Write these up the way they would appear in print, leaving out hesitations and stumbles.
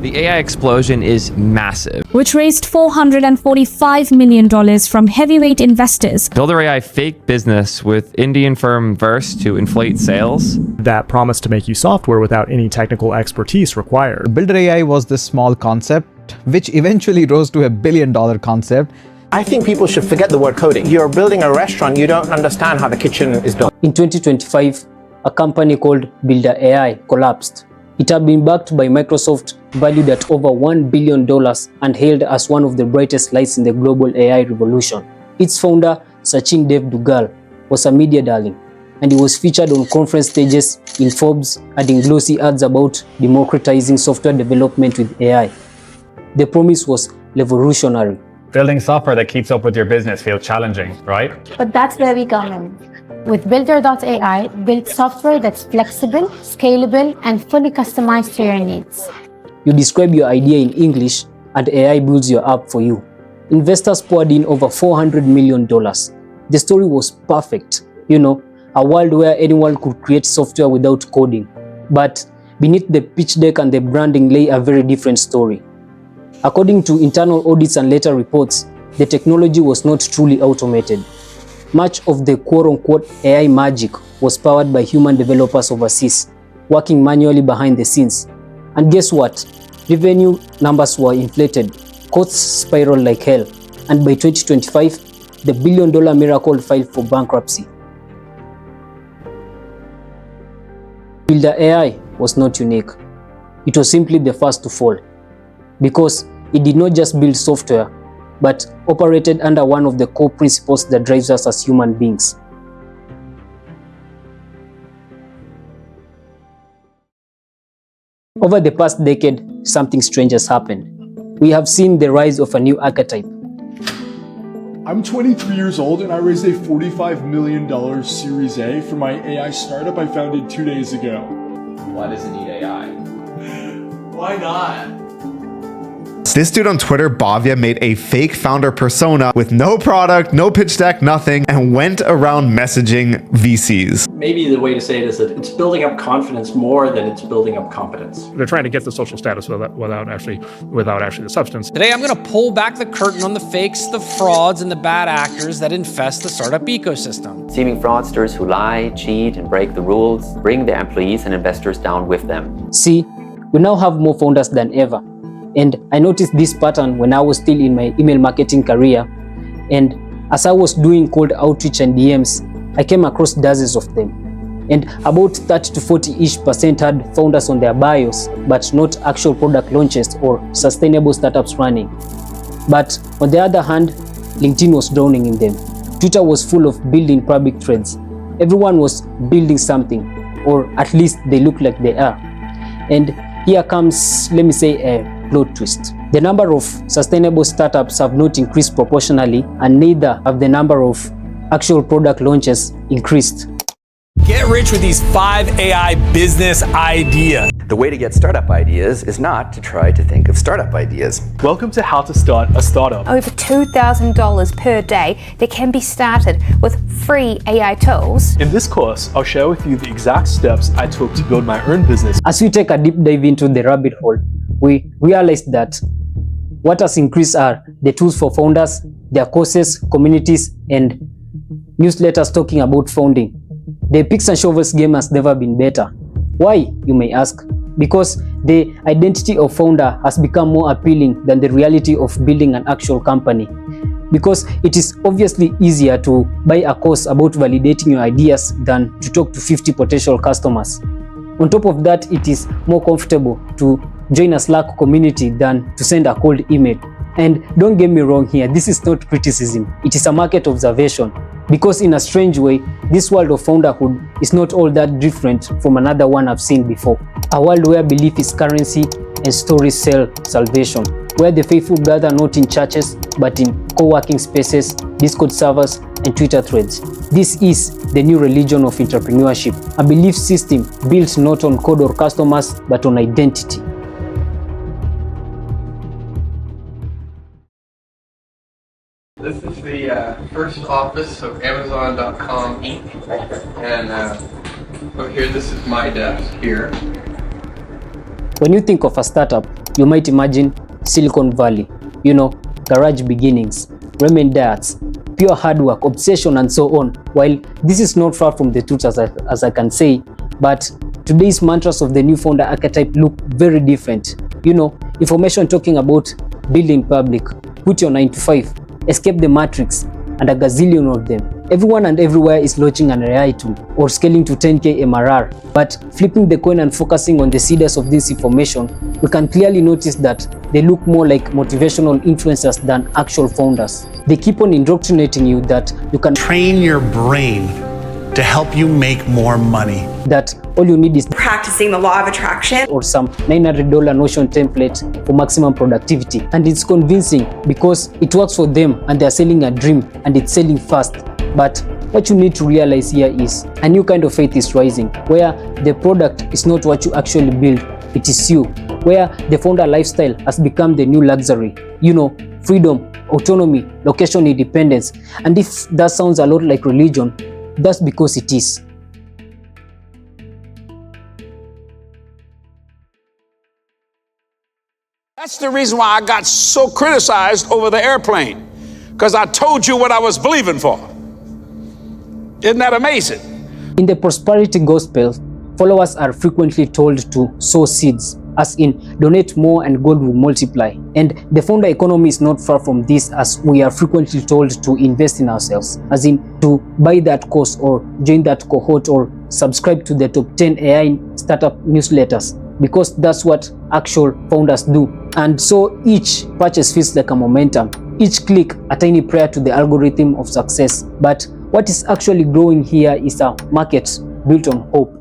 The AI explosion is massive. which raised $445 million from heavyweight investors. Builder.ai faked business with Indian firm Verse to inflate sales. That promised to make you software without any technical expertise required. Builder.ai was this small concept, which eventually rose to $1 billion concept. I think people should forget the word coding. You're building a restaurant, you don't understand how the kitchen is built. In 2025, a company called Builder.ai collapsed. It had been backed by Microsoft, valued at over $1 billion and hailed as one of the brightest lights in the global AI revolution. Its founder, Sachin Dev Duggal, was a media darling, and he was featured on conference stages, in Forbes, and in glossy ads about democratizing software development with AI. The promise was revolutionary. Building software that keeps up with your business feels challenging, right? But that's where we come in. With Builder.ai, build software that's flexible, scalable, and fully customized to your needs. You describe your idea in English, and AI builds your app for you. Investors poured in over $400 million. The story was perfect. You know, a world where anyone could create software without coding. But beneath the pitch deck and the branding lay a very different story. According to internal audits and later reports, the technology was not truly automated. Much of the quote-unquote AI magic was powered by human developers overseas, working manually behind the scenes. And guess what? Revenue numbers were inflated, costs spiraled like hell, and by 2025, the billion-dollar miracle filed for bankruptcy. Builder.ai was not unique. It was simply the first to fall, because it did not just build software, but operated under one of the core principles that drives us as human beings. Over the past decade, something strange has happened. We have seen the rise of a new archetype. I'm 23 years old and I raised a $45 million Series A for my AI startup I founded 2 days ago. Why does it need AI? Why not? This dude on Twitter, Bhavya, made a fake founder persona with no product, no pitch deck, nothing, and went around messaging VCs. Maybe the way to say it is that it's building up confidence more than it's building up competence. They're trying to get the social status without actually the substance. Today, I'm going to pull back the curtain on the fakes, the frauds, and the bad actors that infest the startup ecosystem. Seeming fraudsters who lie, cheat, and break the rules bring their employees and investors down with them. See, we now have more founders than ever. And I noticed this pattern when I was still in my email marketing career. And as I was doing cold outreach and DMs, I came across dozens of them. And about 30 to 40-ish% had founders on their bios, but not actual product launches or sustainable startups running. But on the other hand, LinkedIn was drowning in them. Twitter was full of building public threads. Everyone was building something, or at least they look like they are. And here comes, let me say, a plot twist. The number of sustainable startups have not increased proportionally, and neither have the number of actual product launches increased. Get rich with these 5 AI business ideas. The way to get startup ideas is not to try to think of startup ideas. Welcome to How to Start a Startup. Over $2,000 per day that can be started with free AI tools. In this course, I'll share with you the exact steps I took to build my own business. As we take a deep dive into the rabbit hole, we realized that what has increased are the tools for founders, their courses, communities, and newsletters talking about founding. The picks and shovels game has never been better. Why, you may ask? Because the identity of founder has become more appealing than the reality of building an actual company. Because it is obviously easier to buy a course about validating your ideas than to talk to 50 potential customers. On top of that, it is more comfortable to join a Slack community than to send a cold email. And don't get me wrong here, this is not criticism, it is a market observation. Because in a strange way, this world of founderhood is not all that different from another one I've seen before. A world where belief is currency and stories sell salvation. Where the faithful gather not in churches, but in co-working spaces, Discord servers, and Twitter threads. This is the new religion of entrepreneurship, a belief system built not on code or customers, but on identity. This is the first office of Amazon.com Inc. And here, this is my desk here. When you think of a startup, you might imagine Silicon Valley, garage beginnings, ramen diets, pure hard work, obsession, and so on. While this is not far from the truth as I can say, but today's mantras of the new founder archetype look very different. Information talking about building public, quit your 9 to 5, escape the matrix, and a gazillion of them. Everyone and everywhere is launching an AI tool or scaling to 10k MRR. But flipping the coin and focusing on the seeders of this information, we can clearly notice that they look more like motivational influencers than actual founders. They keep on indoctrinating you that you can train your brain to help you make more money. That all you need is practicing the law of attraction or some $900 Notion template for maximum productivity. And it's convincing because it works for them and they're selling a dream and it's selling fast. But what you need to realize here is a new kind of faith is rising, where the product is not what you actually build, it is you. Where the founder lifestyle has become the new luxury. Freedom, autonomy, location independence. And if that sounds a lot like religion, that's because it is. That's the reason why I got so criticized over the airplane, because I told you what I was believing for. Isn't that amazing? In the prosperity gospel, followers are frequently told to sow seeds, as in donate more and God will multiply. And the founder economy is not far from this, as we are frequently told to invest in ourselves, as in to buy that course or join that cohort or subscribe to the top 10 AI startup newsletters, because that's what actual founders do. And so each purchase feels like a momentum, each click a tiny prayer to the algorithm of success. But what is actually growing here is a market built on hope.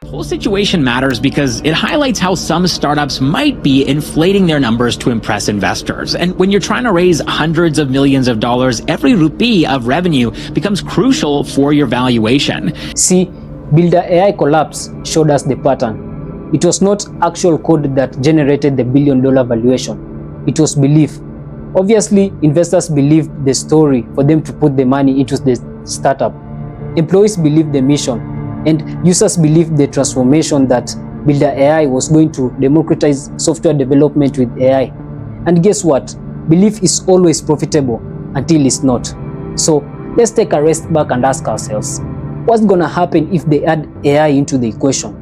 The whole situation matters because it highlights how some startups might be inflating their numbers to impress investors. And when you're trying to raise hundreds of millions of dollars, every rupee of revenue becomes crucial for your valuation. See, Builder.ai collapse showed us the pattern. It was not actual code that generated the $1 billion valuation. It was belief. Obviously, investors believed the story for them to put the money into the startup. Employees believed the mission, and users believed the transformation that Builder.ai was going to democratize software development with AI. And guess what? Belief is always profitable until it's not. So let's take a rest back and ask ourselves, what's gonna happen if they add AI into the equation?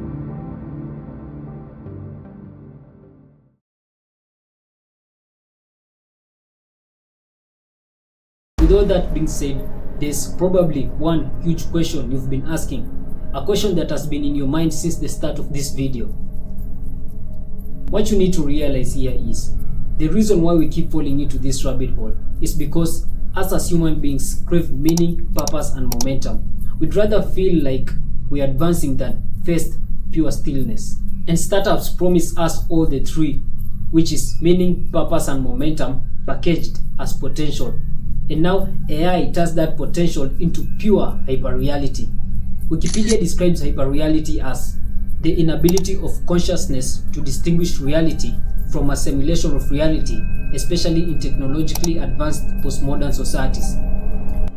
With all that being said, there's probably one huge question you've been asking, a question that has been in your mind since the start of this video. What you need to realize here is, the reason why we keep falling into this rabbit hole is because us as human beings crave meaning, purpose, and momentum. We'd rather feel like we're advancing than face pure stillness. And startups promise us all the three, which is meaning, purpose, and momentum packaged as potential. And now AI turns that potential into pure hyperreality. Wikipedia describes hyperreality as the inability of consciousness to distinguish reality from a simulation of reality, especially in technologically advanced postmodern societies.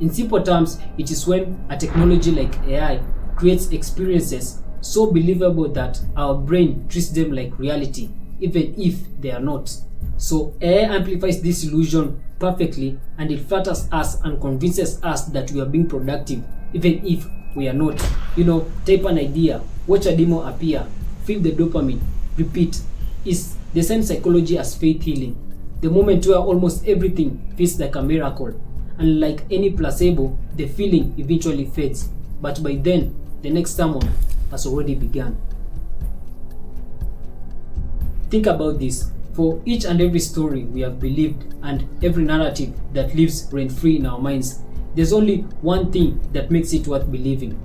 In simple terms, it is when a technology like AI creates experiences so believable that our brain treats them like reality, even if they are not. So AI amplifies this illusion perfectly, and it flatters us and convinces us that we are being productive, even if we are not. Type an idea, watch a demo appear, feel the dopamine, repeat. Is the same psychology as faith healing. The moment where almost everything feels like a miracle, and like any placebo, the feeling eventually fades. But by then, the next sermon has already begun. Think about this. For each and every story we have believed and every narrative that lives rent-free in our minds, there's only one thing that makes it worth believing.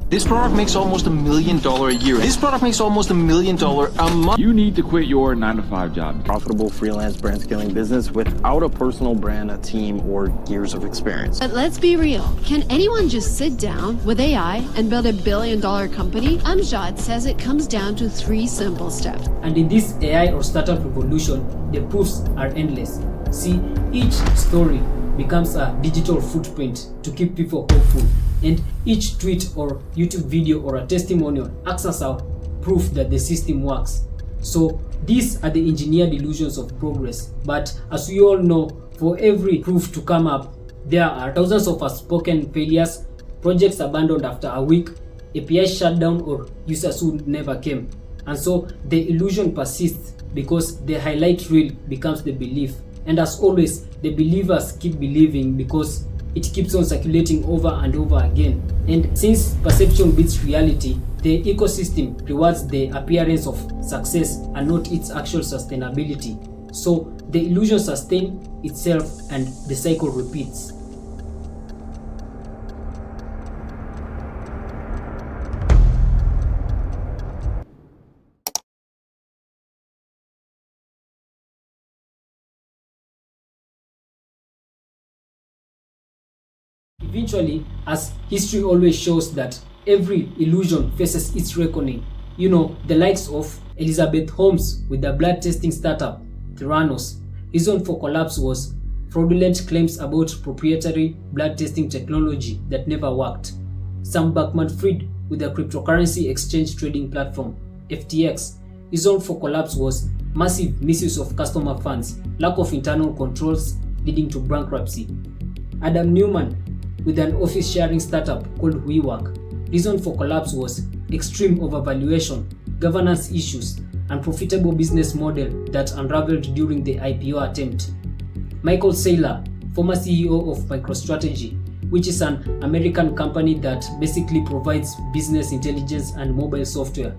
This product makes almost $1 million a year. This product makes almost $1 million a month. You need to quit your 9-to-5 job. Profitable freelance brand scaling business without a personal brand, a team, or years of experience. But let's be real. Can anyone just sit down with AI and build $1 billion company? Amjad says it comes down to 3 simple steps. And in this AI or startup revolution, the proofs are endless. See, each story becomes a digital footprint to keep people hopeful, and each tweet or YouTube video or a testimonial acts as a proof that the system works. So these are the engineered illusions of progress. But as we all know, for every proof to come up, there are thousands of unspoken failures, projects abandoned after a week, API shut down, or users who never came. And so the illusion persists because the highlight reel becomes the belief. And as always, the believers keep believing because it keeps on circulating over and over again. And since perception beats reality, the ecosystem rewards the appearance of success and not its actual sustainability. So the illusion sustains itself and the cycle repeats. Eventually, as history always shows that every illusion faces its reckoning. You know, the likes of Elizabeth Holmes with the blood testing startup Theranos. Reason for collapse was fraudulent claims about proprietary blood testing technology that never worked. Sam Bankman-Fried with the cryptocurrency exchange trading platform FTX. Reason for collapse was massive misuse of customer funds, lack of internal controls leading to bankruptcy. Adam Neumann with an office sharing startup called WeWork. Reason for collapse was extreme overvaluation, governance issues, and profitable business model that unraveled during the IPO attempt. Michael Saylor, former CEO of MicroStrategy, which is an American company that basically provides business intelligence and mobile software.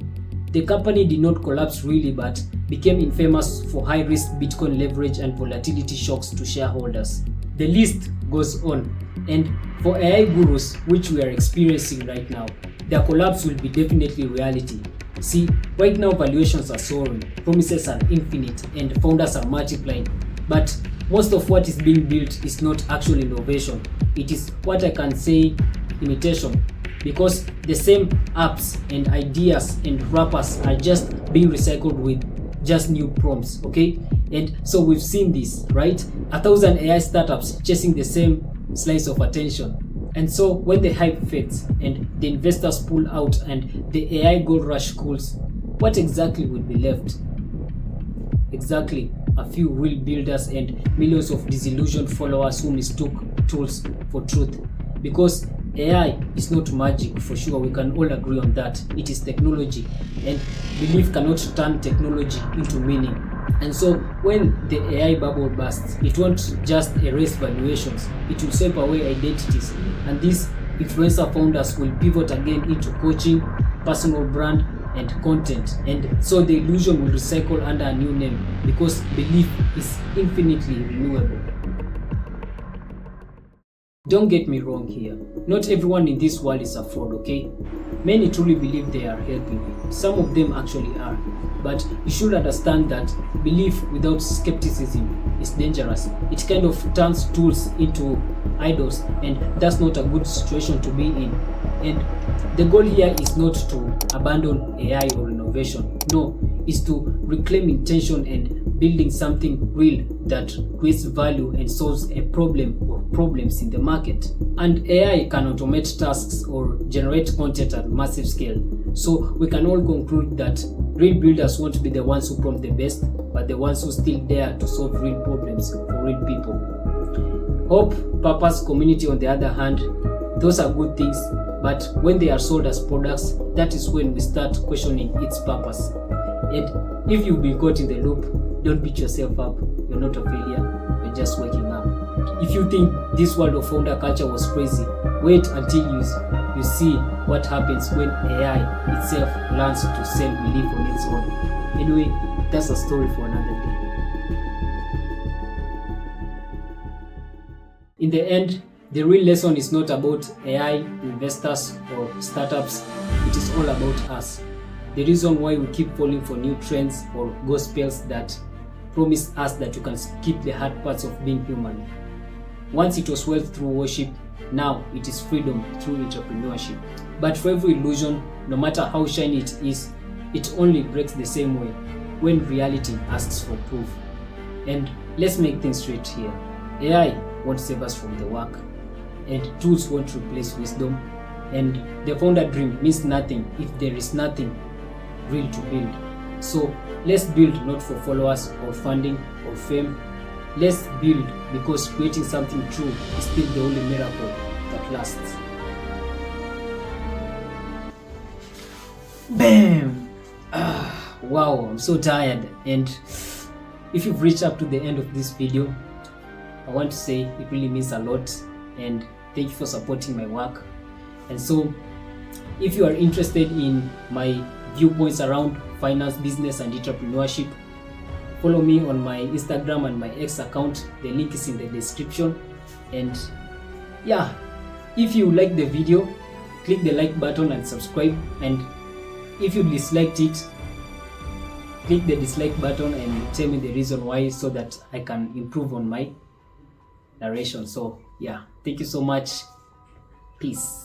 The company did not collapse really, but became infamous for high-risk Bitcoin leverage and volatility shocks to shareholders. The list goes on. And for AI gurus, which we are experiencing right now, their collapse will be definitely reality. See, right now valuations are soaring, promises are infinite, and founders are multiplying. But most of what is being built is not actual innovation. It is what I can say imitation. Because the same apps and ideas and wrappers are just being recycled with just new prompts, okay? And so we've seen this, right? 1,000 AI startups chasing the same slice of attention. And so when the hype fades and the investors pull out and the AI gold rush cools, what exactly will be left? Exactly a few real builders and millions of disillusioned followers who mistook tools for truth. Because AI is not magic, for sure, we can all agree on that. It is technology, and belief cannot turn technology into meaning. And so when the AI bubble bursts, it won't just erase valuations, it will sweep away identities. And these influencer founders will pivot again into coaching, personal brand, and content. And so the illusion will recycle under a new name because belief is infinitely renewable. Don't get me wrong here. Not everyone in this world is a fraud, okay? Many truly believe they are helping. Some of them actually are. But you should understand that belief without skepticism is dangerous. It kind of turns tools into idols, and that's not a good situation to be in. And the goal here is not to abandon AI or innovation. No, it's to reclaim intention and building something real that creates value and solves a problem or problems in the market. And AI can automate tasks or generate content at massive scale. So we can all conclude that real builders won't be the ones who prompt the best, but the ones who still dare to solve real problems for real people. Hope, purpose, community on the other hand, those are good things, but when they are sold as products, that is when we start questioning its purpose. And if you've been caught in the loop, don't beat yourself up. You're not a failure, you're just waking up. If you think this world of founder culture was crazy, wait until you see what happens when AI itself learns to sell belief on its own. Anyway, that's a story for another day. In the end, the real lesson is not about AI, investors, or startups. It is all about us. The reason why we keep falling for new trends or gospels that promise us that you can skip the hard parts of being human. Once it was wealth through worship, now it is freedom through entrepreneurship. But for every illusion, no matter how shiny it is, it only breaks the same way when reality asks for proof. And let's make things straight here. AI won't save us from the work, and tools won't replace wisdom, and the founder dream means nothing if there is nothing real to build. So let's build not for followers or funding or fame. Let's build because creating something true is still the only miracle that lasts. Bam! Wow, I'm so tired. And if you've reached up to the end of this video, I want to say it really means a lot, and thank you for supporting my work. And so if you are interested in my viewpoints around finance, business and entrepreneurship, follow me on my Instagram and my X account. The link is in the description. And yeah, if you like the video, click the like button and subscribe. And if you disliked it, click the dislike button and tell me the reason why, so that I can improve on my narration. So yeah, thank you so much. Peace.